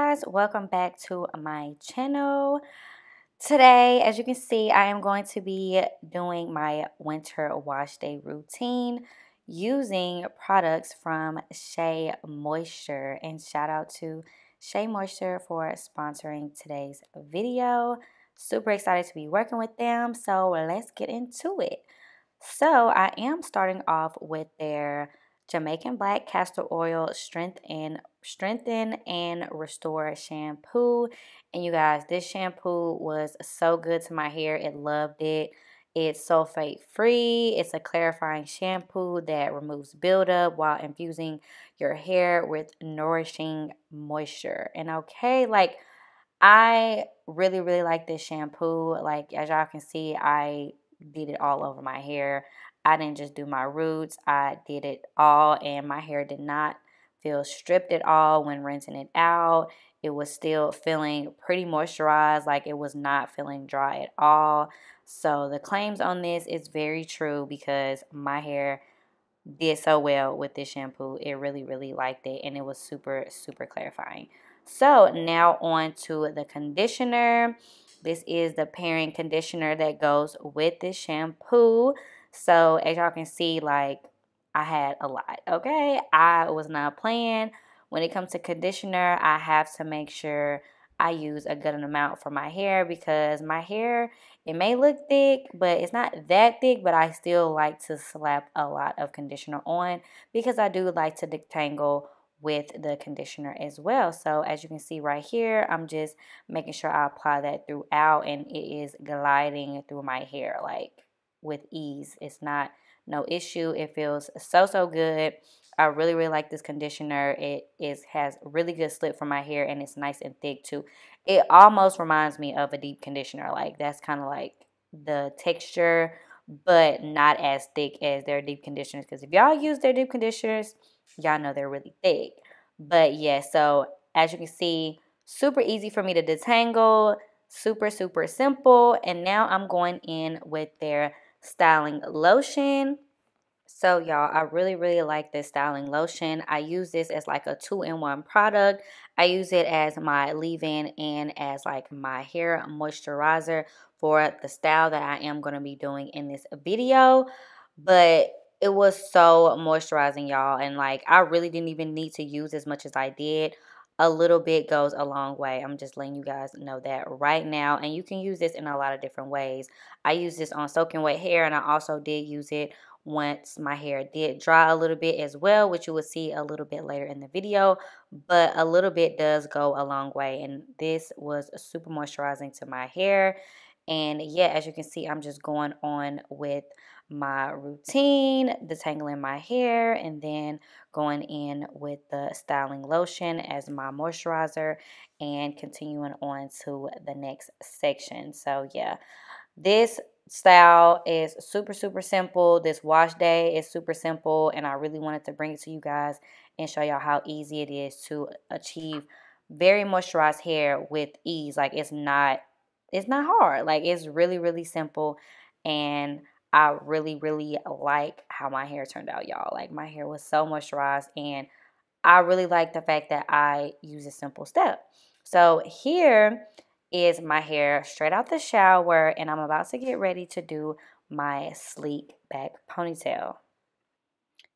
guys, welcome back to my channel. Today, as you can see, I am going to be doing my winter wash day routine using products from Shea Moisture, and shout out to Shea Moisture for sponsoring today's video. Super excited to be working with them, so let's get into it. So I am starting off with their Jamaican Black Castor Oil Strengthen and Restore Shampoo. And you guys, this shampoo was so good to my hair. It loved it. It's sulfate free. It's a clarifying shampoo that removes buildup while infusing your hair with nourishing moisture. And okay, like I really like this shampoo. Like as y'all can see, I did it all over my hair. I didn't just do my roots, I did it all, and my hair did not feel stripped at all when rinsing it out. It was still feeling pretty moisturized, like it was not feeling dry at all. So the claims on this is very true because my hair did so well with this shampoo. It really liked it, and it was super clarifying. So now on to the conditioner. This is the pairing conditioner that goes with this shampoo. So as y'all can see, like I had a lot, okay? I was not playing. When it comes to conditioner, I have to make sure I use a good amount for my hair because my hair, it may look thick, but it's not that thick, but I still like to slap a lot of conditioner on because I do like to detangle with the conditioner as well. So as you can see right here, I'm just making sure I apply that throughout, and it is gliding through my hair like with ease. It's not no issue. It feels so good. I really like this conditioner. It has really good slip for my hair, and it's nice and thick too. It almost reminds me of a deep conditioner. Like that's kind of like the texture, but not as thick as their deep conditioners, because if y'all use their deep conditioners, y'all know they're really thick. But yeah, so as you can see, super easy for me to detangle, super simple. And now I'm going in with their styling lotion. So y'all, I really like this styling lotion. I use this as like a 2-in-1 product. I use it as my leave-in and as like my hair moisturizer for the style that I am going to be doing in this video. But it was so moisturizing, y'all, and like I really didn't even need to use as much as I did. A little bit goes a long way. I'm just letting you guys know that right now, and you can use this in a lot of different ways. I use this on soaking wet hair, and I also did use it once my hair did dry a little bit as well, which you will see a little bit later in the video. But a little bit does go a long way, and this was super moisturizing to my hair. And yeah, as you can see, I'm just going on with my routine, detangling my hair, and then going in with the styling lotion as my moisturizer and continuing on to the next section. So yeah, this style is super simple. This wash day is super simple, and I really wanted to bring it to you guys and show y'all how easy it is to achieve very moisturized hair with ease. Like it's not hard. Like it's really simple, and I really like how my hair turned out, y'all. Like my hair was so moisturized, and I really like the fact that I use a simple step. So here is my hair straight out the shower, and I'm about to get ready to do my sleek back ponytail.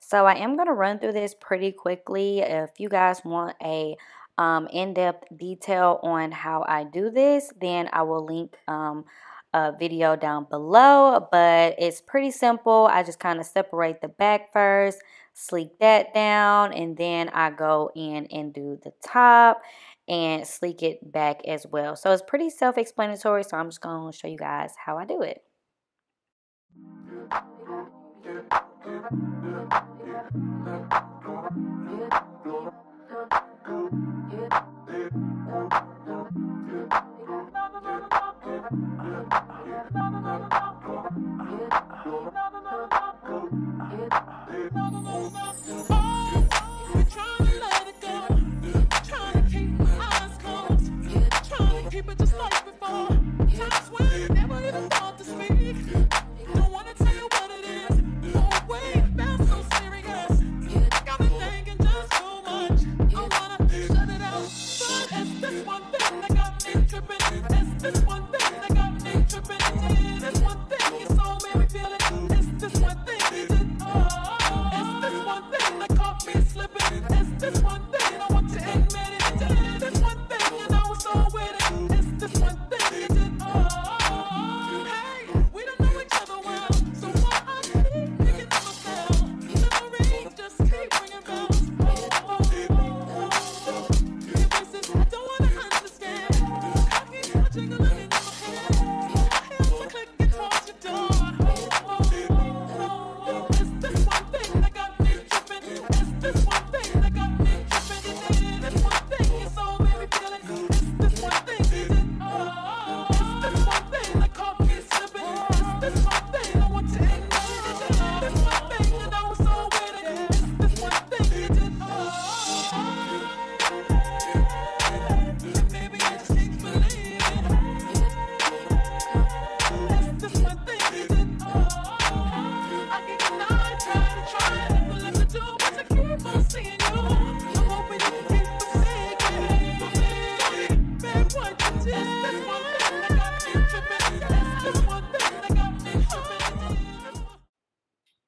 So I am going to run through this pretty quickly. If you guys want a in-depth detail on how I do this, then I will link a video down below, but it's pretty simple. I just kind of separate the back first, sleek that down, and then I go in and do the top and sleek it back as well. So it's pretty self-explanatory, so I'm just going to show you guys how I do it. Don't wanna tell you what it is. Oh, wait, that's so serious. Got me thinking just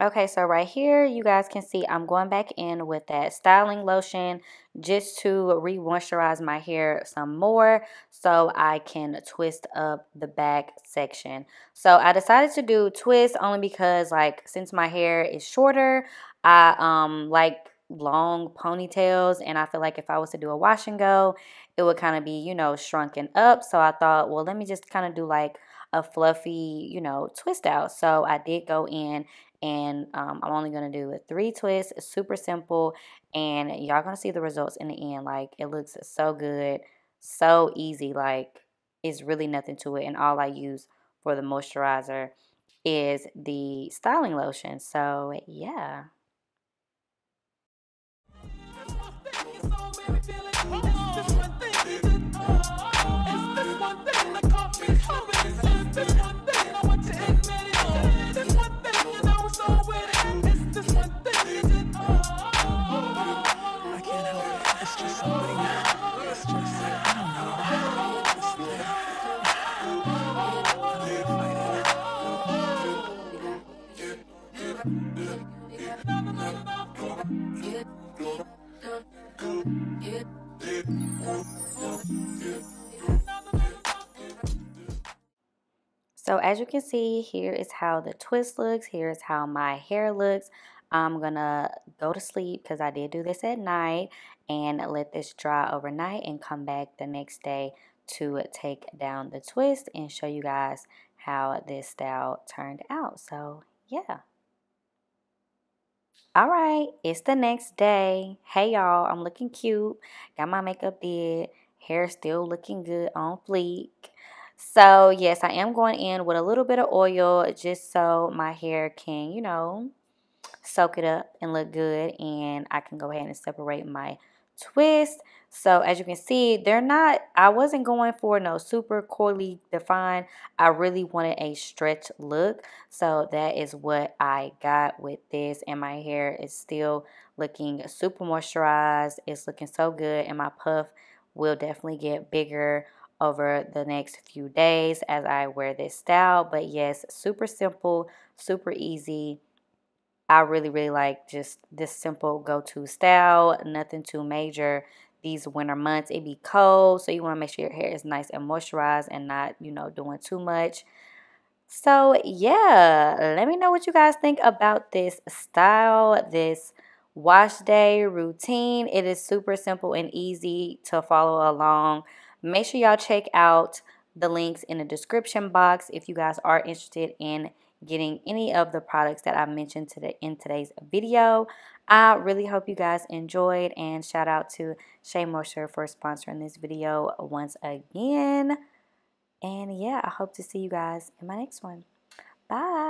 Okay, so right here, you guys can see I'm going back in with that styling lotion just to re-moisturize my hair some more so I can twist up the back section. So I decided to do twist only because, like, since my hair is shorter, I like long ponytails, and I feel like if I was to do a wash and go, it would kind of be, you know, shrunken up. So I thought, well, let me just kind of do like a fluffy, you know, twist out. So I did go in, and I'm only going to do 3 twists. It's super simple, and y'all going to see the results in the end. Like, it looks so good, so easy. Like, it's really nothing to it, and all I use for the moisturizer is the styling lotion. So yeah. So as you can see, here is how the twist looks. Here is how my hair looks. I'm going to go to sleep because I did do this at night, and let this dry overnight and come back the next day to take down the twist and show you guys how this style turned out. So yeah. All right, it's the next day. Hey y'all, I'm looking cute. Got my makeup did. Hair still looking good on fleek. So yes, I am going in with a little bit of oil just so my hair can, you know, soak it up and look good, and I can go ahead and separate my twist. So as you can see, I wasn't going for no super coily defined. I really wanted a stretch look. So that is what I got with this, and my hair is still looking super moisturized. It's looking so good, and my puff will definitely get bigger over the next few days as I wear this style. But yes, super simple, super easy. I really, really like just this simple go-to style. Nothing too major. These winter months, it be cold, so you want to make sure your hair is nice and moisturized and not, you know, doing too much. So yeah, let me know what you guys think about this style, this wash day routine. It is super simple and easy to follow along. Make sure y'all check out the links in the description box if you guys are interested in getting any of the products that I mentioned in today's video. I really hope you guys enjoyed, and shout out to Shea Moisture for sponsoring this video once again. And yeah, I hope to see you guys in my next one. Bye.